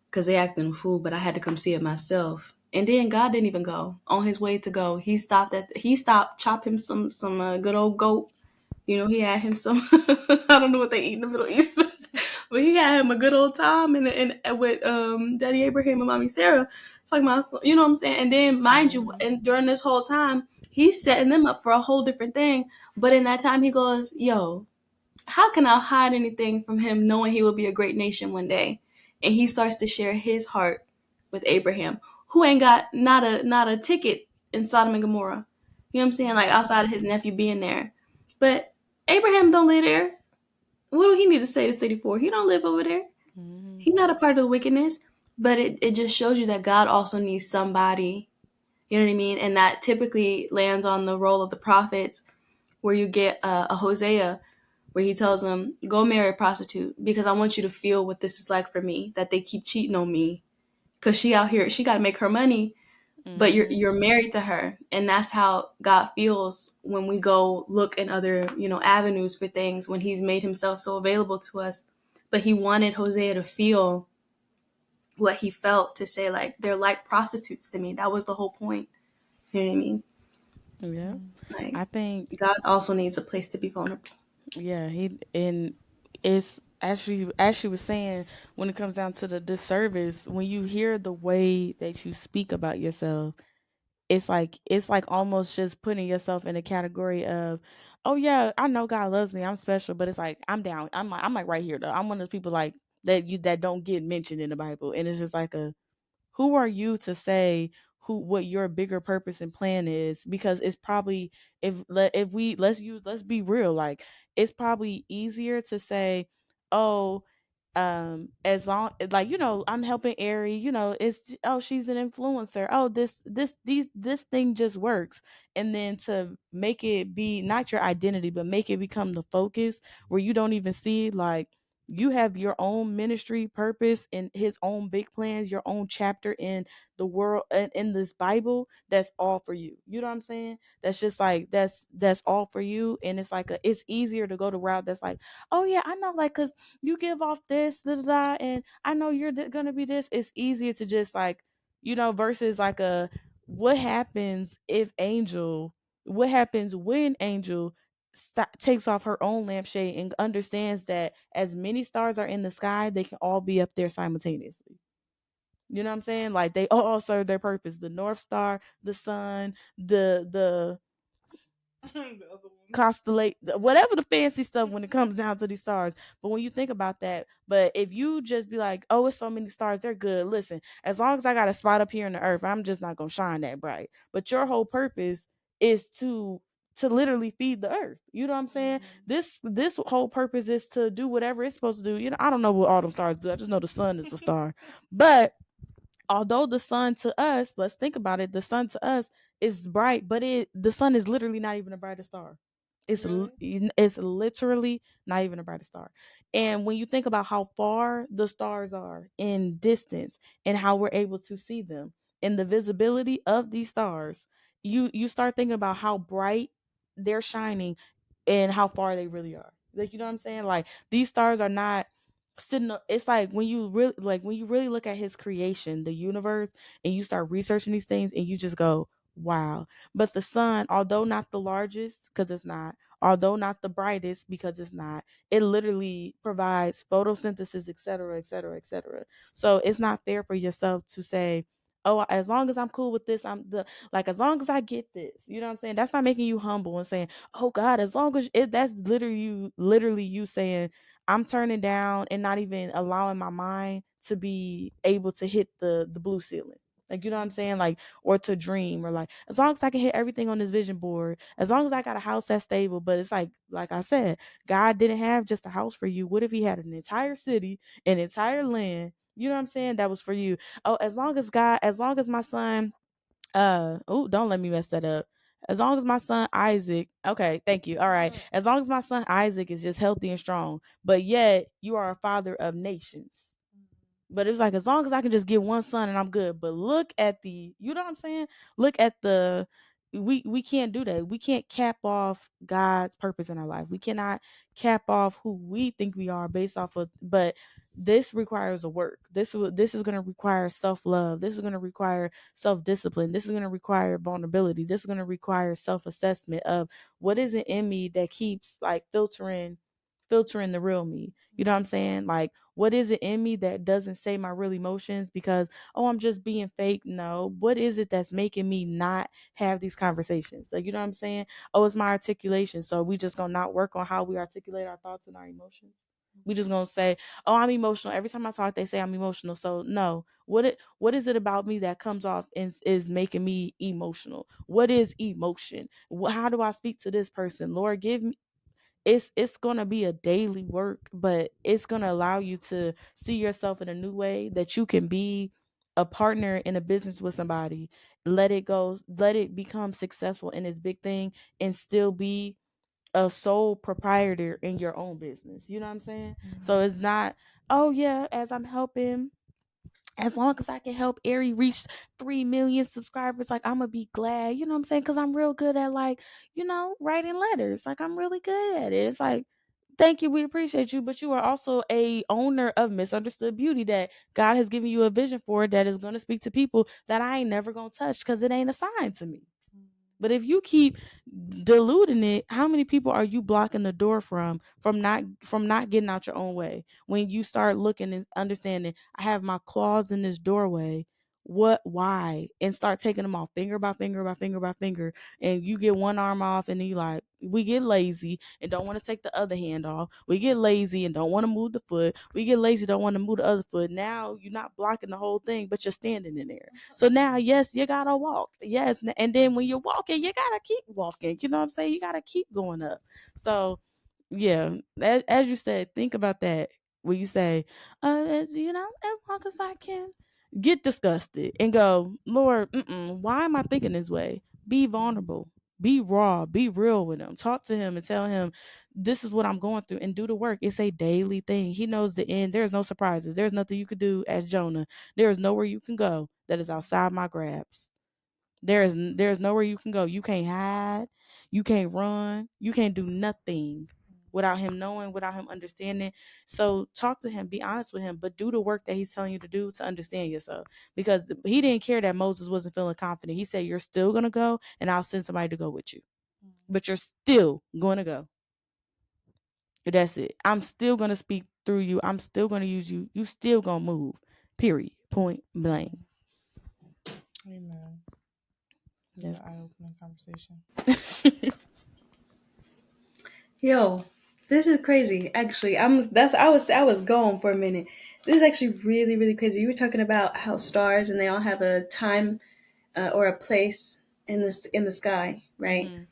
because they acting a fool, but I had to come see it myself. And then God didn't even go. On his way to go, he stopped, chop him some good old goat. You know, he had him some, I don't know what they eat in the Middle East, but he had him a good old time and with Daddy Abraham and Mommy Sarah. Talking about, you know what I'm saying? And then, mind you, and during this whole time, he's setting them up for a whole different thing. But in that time, he goes, yo, how can I hide anything from him knowing he will be a great nation one day? And he starts to share his heart with Abraham, who ain't got not a ticket in Sodom and Gomorrah. You know what I'm saying? Like outside of his nephew being there. But Abraham don't live there. What do he need to say to city for? He don't live over there. He's not a part of the wickedness, but it just shows you that God also needs somebody. You know what I mean? And that typically lands on the role of the prophets, where you get a Hosea, where he tells them, "Go marry a prostitute because I want you to feel what this is like for me. That they keep cheating on me because she out here, she got to make her money, but Mm-hmm. you're married to her, and that's how God feels when we go look in other avenues for things when He's made Himself so available to us. But He wanted Hosea to feel what he felt, to say like they're like prostitutes to me. That was the whole point. You know what I mean? Yeah. Like I think, God also needs a place to be vulnerable. yeah, he, and it's actually, as she was saying, when it comes down to the disservice, when you hear the way that you speak about yourself, it's like almost just putting yourself in a category of, oh yeah, I know God loves me, I'm special, but it's like I'm down. I'm like right here though. I'm one of those people like that don't get mentioned in the Bible. And it's just like a, who are you to say who what your bigger purpose and plan is? Because it's probably, if we let's be real, like it's probably easier to say, oh, as long like, I'm helping Ari, it's, oh, she's an influencer, oh, this thing just works. And then to make it be not your identity, but make it become the focus, where you don't even see, like, you have your own ministry purpose and his own big plans, your own chapter in the world and in this Bible, that's all for you. You know what I'm saying? That's just like, that's all for you. And it's like it's easier to go the route that's like, oh yeah, I know, like, cuz you give off this, da, da, da, and I know you're gonna be this. It's easier to just like, versus like a, what happens if Angel, what happens when Angel takes off her own lampshade and understands that as many stars are in the sky, they can all be up there simultaneously. You know what I'm saying? Like they all serve their purpose. The North Star, the sun, the The other ones. constellate, whatever the fancy stuff when it comes down to these stars. But when you think about that, but if you just be like, oh, it's so many stars, they're good. Listen, as long as I got a spot up here in the earth, I'm just not gonna shine that bright. But your whole purpose is to literally feed the earth. You know what I'm saying? This whole purpose is to do whatever it's supposed to do. I don't know what all them stars do. I just know the sun is a star. But although the sun to us, let's think about it, the sun to us is bright, but the sun is literally not even the brightest star. Really? It's literally not even the brightest star. And when you think about how far the stars are in distance and how we're able to see them and the visibility of these stars, you start thinking about how bright they're shining and how far they really are. Like, you know what I'm saying? Like, these stars are not sitting it's like when you really look at his creation, the universe, and you start researching these things and you just go, wow. But the sun, although not the largest, because it's not, although not the brightest, because it's not, it literally provides photosynthesis, etc., etc., etc. So it's not fair for yourself to say, oh, as long as I'm cool with this, I'm the like, as long as I get this, you know what I'm saying? That's not making you humble and saying, oh God, as long as that's literally you saying, I'm turning down and not even allowing my mind to be able to hit the blue ceiling. Like, you know what I'm saying? Like, or to dream, or like, as long as I can hit everything on this vision board, as long as I got a house that's stable. But it's like I said, God didn't have just a house for you. What if he had an entire city, an entire land? You know what I'm saying? That was for you. Oh, as long as my son, oh, don't let me mess that up. As long as my son Isaac, okay, thank you. All right. As long as my son Isaac is just healthy and strong, but yet you are a father of nations. But it's like, as long as I can just get one son and I'm good. But look at you know what I'm saying? Look at we can't do that. We can't cap off God's purpose in our life. We cannot cap off who we think we are based off of, but this requires a work. This is going to require self-love. This is going to require self-discipline. This is going to require vulnerability. This is going to require self-assessment of what is it in me that keeps like filtering the real me. You know what I'm saying? Like, what is it in me that doesn't say my real emotions because, oh, I'm just being fake? No. What is it that's making me not have these conversations? Like, you know what I'm saying? Oh, it's my articulation. So we just gonna not work on how we articulate our thoughts and our emotions. We just gonna say, oh, I'm emotional. Every time I talk, they say I'm emotional. So no. What is it about me that comes off and is making me emotional? What is emotion? How do I speak to this person? Lord, give me it's gonna be a daily work, but it's gonna allow you to see yourself in a new way, that you can be a partner in a business with somebody, let it go, let it become successful in this big thing, and still be a sole proprietor in your own business. You know what I'm saying? So it's not, oh yeah, as I'm helping, as long as I can help Ari reach 3 million subscribers, like, I'm gonna be glad, you know what I'm saying? Because I'm real good at, like, writing letters. Like, I'm really good at it. It's like, thank you, we appreciate you, but you are also a owner of Misunderstood Beauty, that God has given you a vision for, that is gonna speak to people that I ain't never gonna touch because it ain't assigned to me. But if you keep diluting it, how many people are you blocking the door from not getting out your own way? When you start looking and understanding, I have my claws in this doorway. What, why? And start taking them off finger by finger by finger by finger. And you get one arm off, and then you like, we get lazy and don't want to take the other hand off. We get lazy and don't want to move the foot. We get lazy, don't want to move the other foot. Now you're not blocking the whole thing, but you're standing in there. So now, yes, you gotta walk. Yes. And then when you're walking, you gotta keep walking. You know what I'm saying? You gotta keep going up. So yeah, as you said, think about that when you say, as long as I can, get disgusted and go, Lord, why am I thinking this way? Be vulnerable, be raw, be real with him. Talk to him and tell him, this is what I'm going through, and do the work. It's a daily thing. He knows the end. There's no surprises. There's nothing you could do as Jonah. There is nowhere you can go that is outside my grasp. There's nowhere you can go. You can't hide. You can't run. You can't do nothing without him knowing, without him understanding. So talk to him, be honest with him, but do the work that he's telling you to do to understand yourself. Because he didn't care that Moses wasn't feeling confident. He said, you're still going to go, and I'll send somebody to go with you. But you're still going to go. That's it. I'm still going to speak through you. I'm still going to use you. You still going to move. Period. Point blank. Amen. That's an eye-opening conversation. Yo, this is crazy. Actually, I was gone for a minute. This is actually really, really crazy. You were talking about how stars, and they all have a time or a place in the sky, right? Mm-hmm.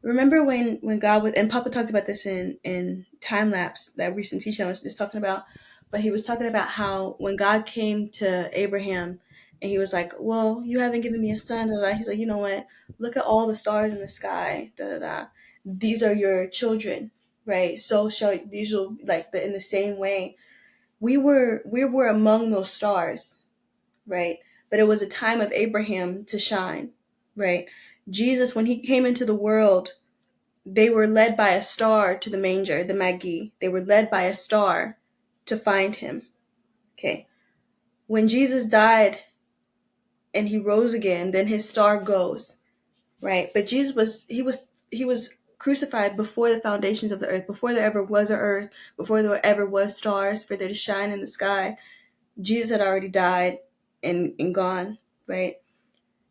Remember when God was, and Papa talked about this in time lapse, that recent teaching I was just talking about, but he was talking about how when God came to Abraham and he was like, well, you haven't given me a son, da, da, da. He's like, you know what? Look at all the stars in the sky, da da da. These are your children, right? So shall these will, like, in the same way. We were among those stars, right? But it was a time of Abraham to shine, right? Jesus, when he came into the world, they were led by a star to the manger, the Magi. They were led by a star to find him. Okay. When Jesus died and he rose again, then his star goes, right? But Jesus was crucified before the foundations of the earth, before there ever was an earth, before there ever was stars for there to shine in the sky. Jesus had already died and gone, right?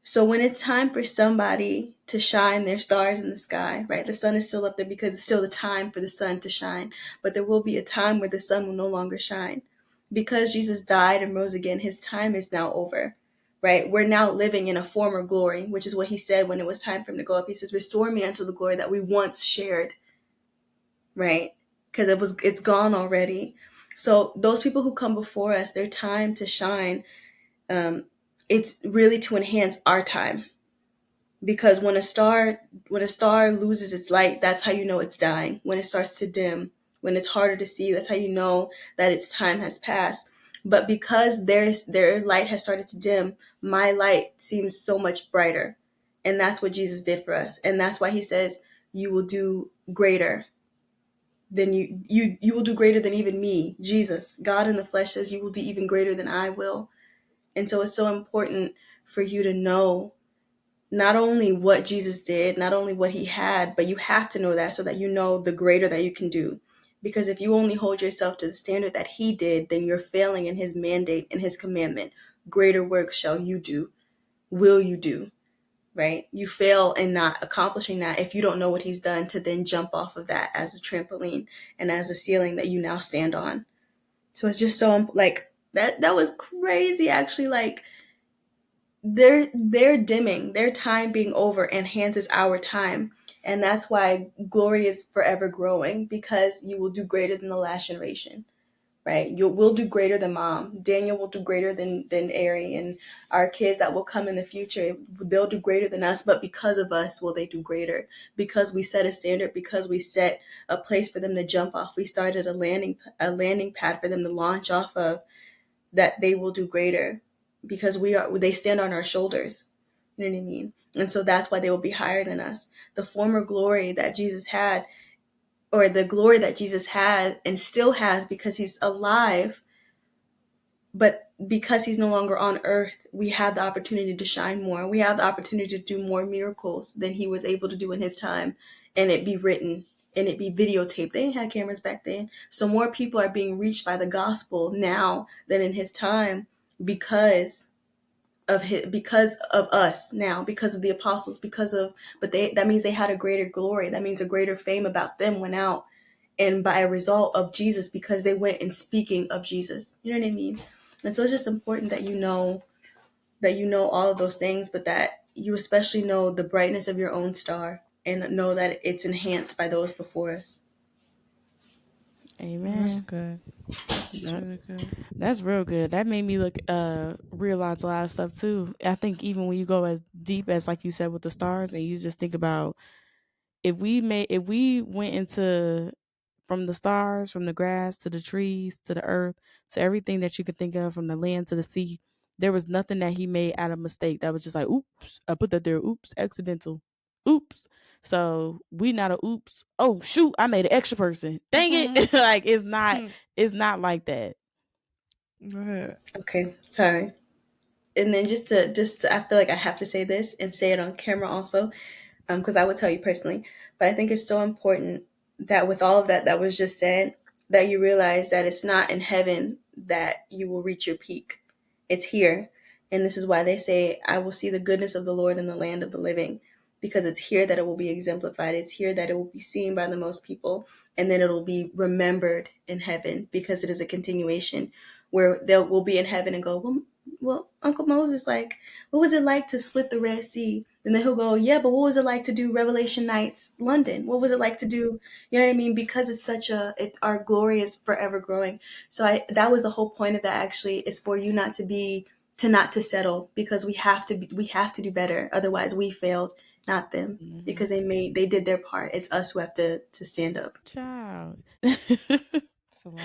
So when it's time for somebody to shine their stars in the sky, right? The sun is still up there because it's still the time for the sun to shine. But there will be a time where the sun will no longer shine. Because Jesus died and rose again, his time is now over, right? We're now living in a former glory, which is what he said when it was time for him to go up. He says, restore me unto the glory that we once shared, right? Because it's gone already. So those people who come before us, their time to shine, it's really to enhance our time. Because when a star loses its light, that's how you know it's dying. When it starts to dim, when it's harder to see, that's how you know that its time has passed. But because their light has started to dim, my light seems so much brighter. And that's what Jesus did for us. And that's why he says, you will do greater than you will do greater than even me. Jesus, God in the flesh, says you will do even greater than I will. And so it's so important for you to know not only what Jesus did, not only what he had, but you have to know that so that you know the greater that you can do. Because if you only hold yourself to the standard that he did, then you're failing in his mandate and his commandment. Greater work shall you do, will you do, right? You fail in not accomplishing that if you don't know what he's done to then jump off of that as a trampoline and as a ceiling that you now stand on. So it's just so, like, that was crazy, actually. Like, they're dimming, their time being over enhances our time. And that's why glory is forever growing, because you will do greater than the last generation, right? You will do greater than mom. Daniel will do greater than Ari, and our kids that will come in the future, they'll do greater than us. But because of us, will they do greater? Because we set a standard, because we set a place for them to jump off. We started a landing pad for them to launch off of. That they will do greater, because they stand on our shoulders. You know what I mean? And so that's why they will be higher than us. The former glory that Jesus had, or the glory that Jesus had and still has because he's alive, but because he's no longer on earth, we have the opportunity to shine more. We have the opportunity to do more miracles than he was able to do in his time, and it be written and it be videotaped. They didn't have cameras back then. So more people are being reached by the gospel now than in his time, because because of us now, because of the apostles, that means they had a greater glory. That means a greater fame about them went out, and by a result of Jesus, because they went in speaking of Jesus. You know what I mean? And so it's just important that you know all of those things, but that you especially know the brightness of your own star, and know that it's enhanced by those before us. That's Amen. good. That's really good. That's real good. That made me realize a lot of stuff too. I think even when you go as deep as, like you said, with the stars, and you just think about, if we went into, from the stars, from the grass to the trees to the earth to everything that you could think of, from the land to the sea, there was nothing that he made out of mistake that was just like, oops, I put that there, oops, accidental, oops. So we not a oops, oh shoot, I made an extra person, dang it. Like, it's not like that. Go ahead. Okay, sorry. And then I feel like I have to say this and say it on camera also, because I would tell you personally, but I think it's so important that with all of that was just said, that you realize that it's not in heaven that you will reach your peak. It's here. And this is why they say, I will see the goodness of the Lord in the land of the living, because it's here that it will be exemplified. It's here that it will be seen by the most people. And then it'll be remembered in heaven, because it is a continuation where will be in heaven and go, well, Uncle Moses, like, what was it like to split the Red Sea? And then he'll go, yeah, but what was it like to do Revelation Nights London? What was it like to do, you know what I mean? Because it's our glory is forever growing. So that was the whole point of that, actually, is for you not to settle, because we have to do better. Otherwise we failed, not them, because they did their part. It's us who have to stand up. Child. It's a lot.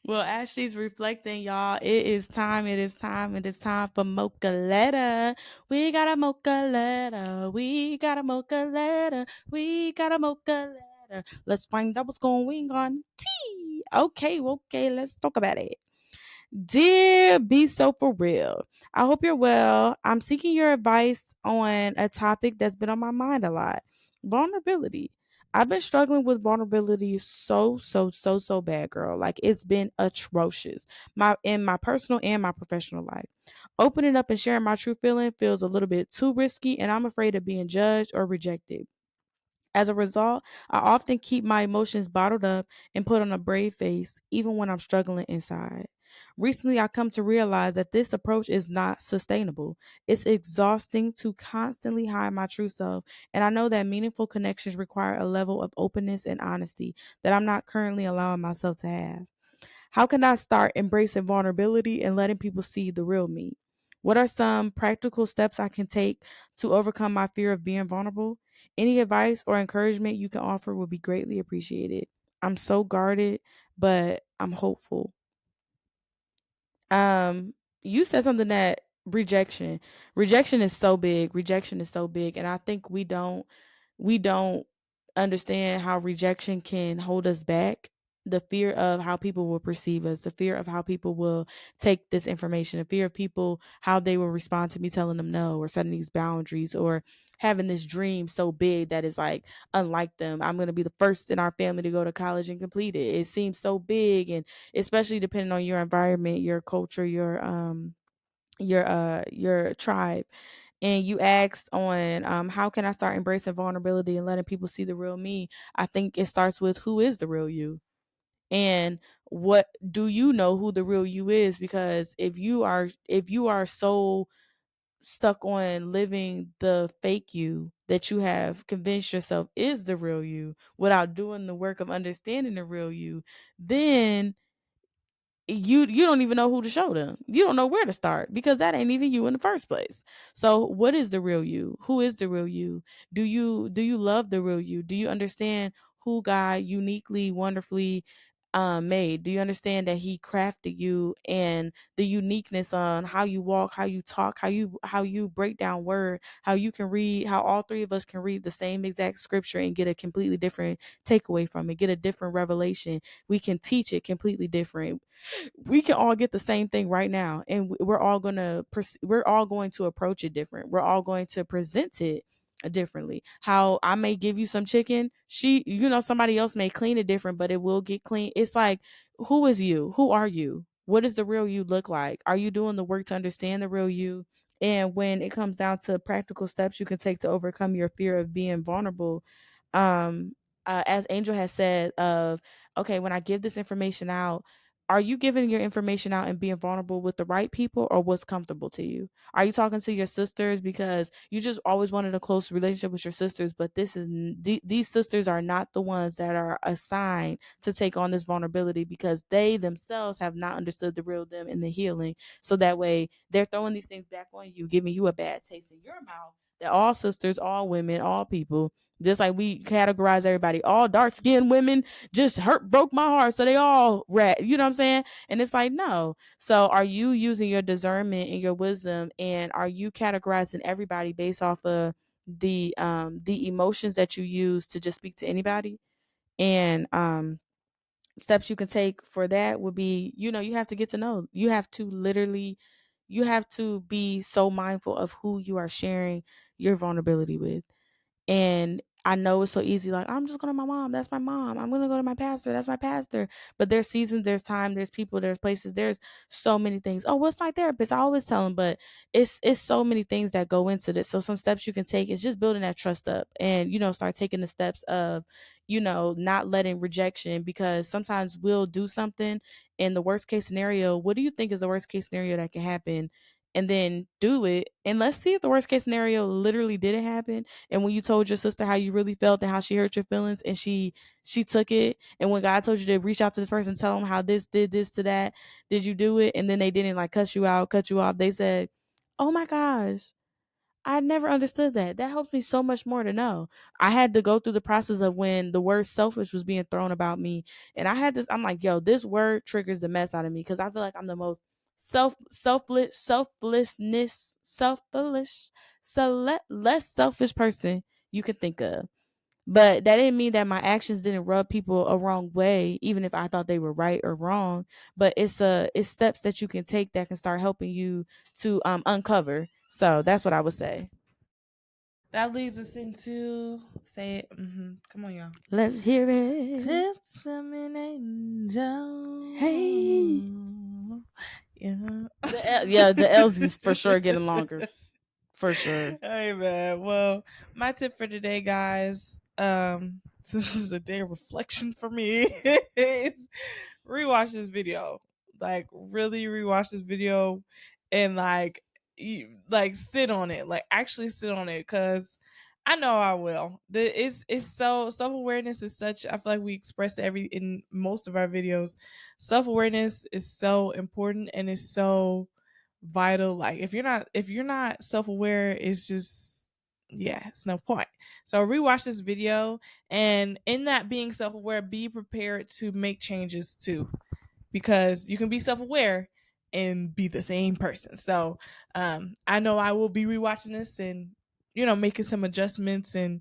Well, as she's reflecting, y'all, it is time for Mocha Letter. We got a Mocha Letter. We got a Mocha Letter. We got a Mocha Letter. Let's find out what's going on. Okay, let's talk about it. Dear Be So For Real, I hope you're well. I'm seeking your advice on a topic that's been on my mind a lot: vulnerability. I've been struggling with vulnerability so bad, girl. Like, it's been atrocious. In my personal and my professional life. Opening up and sharing my true feeling feels a little bit too risky, and I'm afraid of being judged or rejected. As a result, I often keep my emotions bottled up and put on a brave face, even when I'm struggling inside. Recently, I come to realize that this approach is not sustainable. It's exhausting to constantly hide my true self, and I know that meaningful connections require a level of openness and honesty that I'm not currently allowing myself to have. How can I start embracing vulnerability and letting people see the real me? What are some practical steps I can take to overcome my fear of being vulnerable? Any advice or encouragement you can offer would be greatly appreciated. I'm so guarded, but I'm hopeful. You said something that rejection is so big. Rejection is so big, and I think we don't understand how rejection can hold us back. The fear of how people will perceive us, the fear of how people will take this information, the fear of people, how they will respond to me telling them no, or setting these boundaries, or having this dream so big that is like unlike them. I'm going to be the first in our family to go to college and complete it. It seems so big, and especially depending on your environment, your culture, your tribe. And you asked on how can I start embracing vulnerability and letting people see the real me. I think it starts with, who is the real you, and what do you know who the real you is? Because if you are so stuck on living the fake you, that you have convinced yourself is the real you without doing the work of understanding the real you, then you don't even know who to show them. You don't know where to start because that ain't even you in the first place. So what is the real you? Who is the real you? Do you love the real you? Do you understand who God uniquely, wonderfully made? Do you understand that he crafted you and the uniqueness on how you walk, how you talk, how you break down word, how you can read, how all three of us can read the same exact scripture and get a completely different takeaway from it, get a different revelation. We can teach it completely different. We can all get the same thing right now, and we're all going to approach it different. We're all going to present it differently. How I may give you some chicken, somebody else may clean it different, but it will get clean. It's like, who is you? Who are you? What does the real you look like? Are you doing the work to understand the real you? And when it comes down to practical steps you can take to overcome your fear of being vulnerable, as Angel has said, of okay, when I give this information out, are you giving your information out and being vulnerable with the right people or what's comfortable to you? Are you talking to your sisters because you just always wanted a close relationship with your sisters, but these sisters are not the ones that are assigned to take on this vulnerability because they themselves have not understood the real them and the healing. So that way they're throwing these things back on you, giving you a bad taste in your mouth. That all sisters, all women, all people, just like we categorize everybody, all dark skinned women just broke my heart. So they all rat, you know what I'm saying? And it's like, no. So are you using your discernment and your wisdom, and are you categorizing everybody based off of the emotions that you use to just speak to anybody? And steps you can take for that would be, you have to get to know. You have to be so mindful of who you are sharing your vulnerability with. And I know it's so easy, like, I'm just going to my mom. That's my mom. I'm going to go to my pastor. That's my pastor. But there's seasons, there's time, there's people, there's places, there's so many things. Oh, what's my therapist? I always tell them, but it's so many things that go into this. So some steps you can take is just building that trust up and, start taking the steps of, not letting rejection, because sometimes we'll do something in the worst case scenario. What do you think is the worst case scenario that can happen? And then do it. And let's see if the worst case scenario literally didn't happen. And when you told your sister how you really felt and how she hurt your feelings, and she took it, and when God told you to reach out to this person, tell them how this did this to that, did you do it? And then they didn't like cuss you out, cut you off. They said, oh my gosh, I never understood that. That helps me so much more to know. I had to go through the process of when the word selfish was being thrown about me. And I'm like, yo, this word triggers the mess out of me because I feel like I'm the most less selfish person you could think of. But that didn't mean that my actions didn't rub people a wrong way, even if I thought they were right or wrong. But it's steps that you can take that can start helping you to uncover. So that's what I would say. That leads us into say it. Come on, y'all. Let's hear it. Tips from an angel. Hey. Yeah. The L's is for sure getting longer. For sure. Hey man. Well, my tip for today, guys, this is a day of reflection for me, is rewatch this video. Like really rewatch this video and like sit on it. Like actually sit on it, because I know I will. It's so self-awareness is such, I feel like we express in most of our videos. Self-awareness is so important and it's so vital. Like if you're not self-aware, it's just, yeah, it's no point. So rewatch this video, and in that being self-aware, be prepared to make changes too, because you can be self-aware and be the same person. So I know I will be rewatching this and making some adjustments and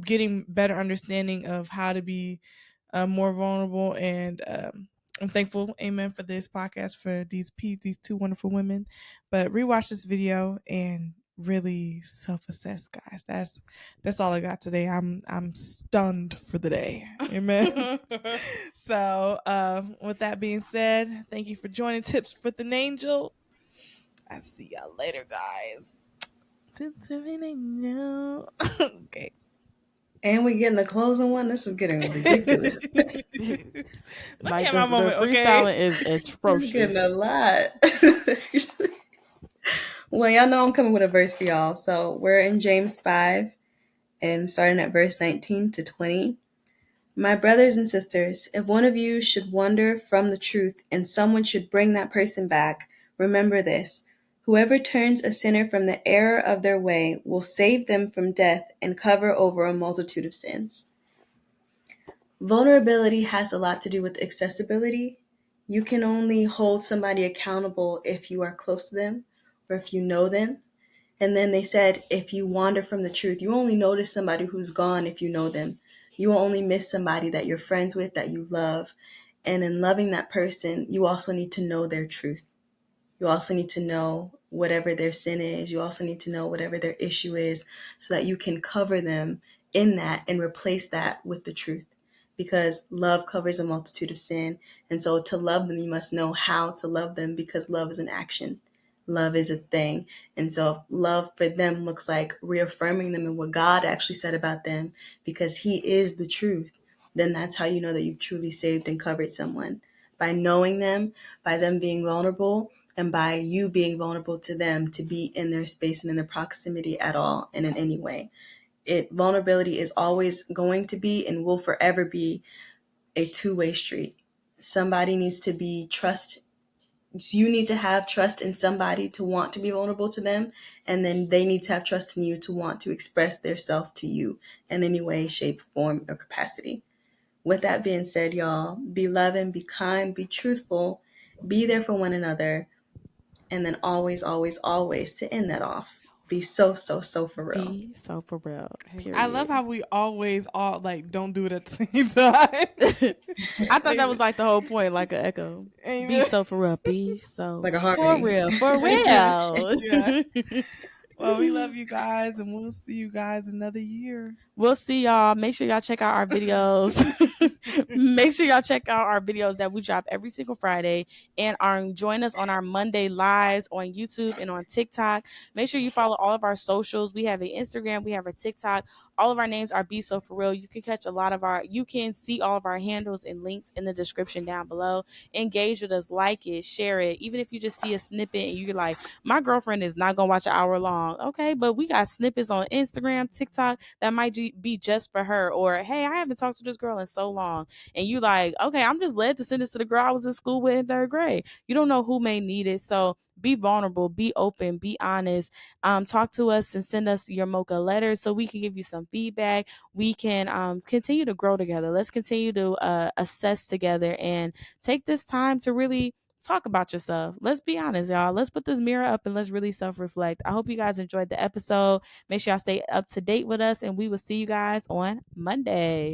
getting better understanding of how to be more vulnerable. And I'm thankful, amen, for this podcast, for these two wonderful women. But rewatch this video and really self-assess, guys. That's all I got today. I'm stunned for the day, amen. So with that being said, thank you for joining Tips with an Angel. I'll see y'all later, guys. Tips with an Angel. Okay. And we getting a closing one. This is getting ridiculous. Let me Like have my moment, the okay? freestyling is We're atrocious. getting a lot. Well, y'all know I'm coming with a verse for y'all. So we're in James 5 and starting at verse 19 to 20. My brothers and sisters, if one of you should wander from the truth and someone should bring that person back, remember this. Whoever turns a sinner from the error of their way will save them from death and cover over a multitude of sins. Vulnerability has a lot to do with accessibility. You can only hold somebody accountable if you are close to them or if you know them. And then they said, if you wander from the truth, you only notice somebody who's gone if you know them. You will only miss somebody that you're friends with, that you love. And in loving that person, you also need to know their truth. You also need to know whatever their sin is. You also need to know whatever their issue is so that you can cover them in that and replace that with the truth. Because love covers a multitude of sin. And so to love them, you must know how to love them because love is an action. Love is a thing. And so love for them looks like reaffirming them in what God actually said about them because He is the truth. Then that's how you know that you've truly saved and covered someone. By knowing them, by them being vulnerable, and by you being vulnerable to them to be in their space and in their proximity at all and in any way. Vulnerability is always going to be and will forever be a two-way street. Somebody needs to be you need to have trust in somebody to want to be vulnerable to them, and then they need to have trust in you to want to express their self to you in any way, shape, form, or capacity. With that being said, y'all, be loving, be kind, be truthful, be there for one another, and then always, always, always to end that off, be so, so, so for real. Be so for real. I love Period. how we always all like don't do it at the same time. I thought that was like the whole point, like an echo. Be Amen. so for real. Be so Like a for harmony. real. For real. Yeah. Well, we love you guys, and we'll see you guys another year. We'll see y'all. Make sure y'all check out our videos. Make sure y'all check out our videos that we drop every single Friday and join us on our Monday lives on YouTube and on TikTok. Make sure you follow all of our socials. We have an Instagram, we have a TikTok. All of our names are Be So For Real. You can you can see all of our handles and links in the description down below. Engage with us, like it, share it. Even if you just see a snippet and you're like, my girlfriend is not gonna watch an hour long. Okay, but we got snippets on Instagram, TikTok that might be just for her. Or hey, I haven't talked to this girl in so long, and you like, okay, I'm just led to send this to the girl I was in school with in third grade. You don't know who may need it, so be vulnerable, be open, be honest. Talk to us and send us your Mocha Letter so we can give you some feedback. We can continue to grow together. Let's continue to assess together and take this time to really talk about yourself. Let's be honest, y'all. Let's put this mirror up and let's really self-reflect. I hope you guys enjoyed the episode. Make sure y'all stay up to date with us, and we will see you guys on Monday.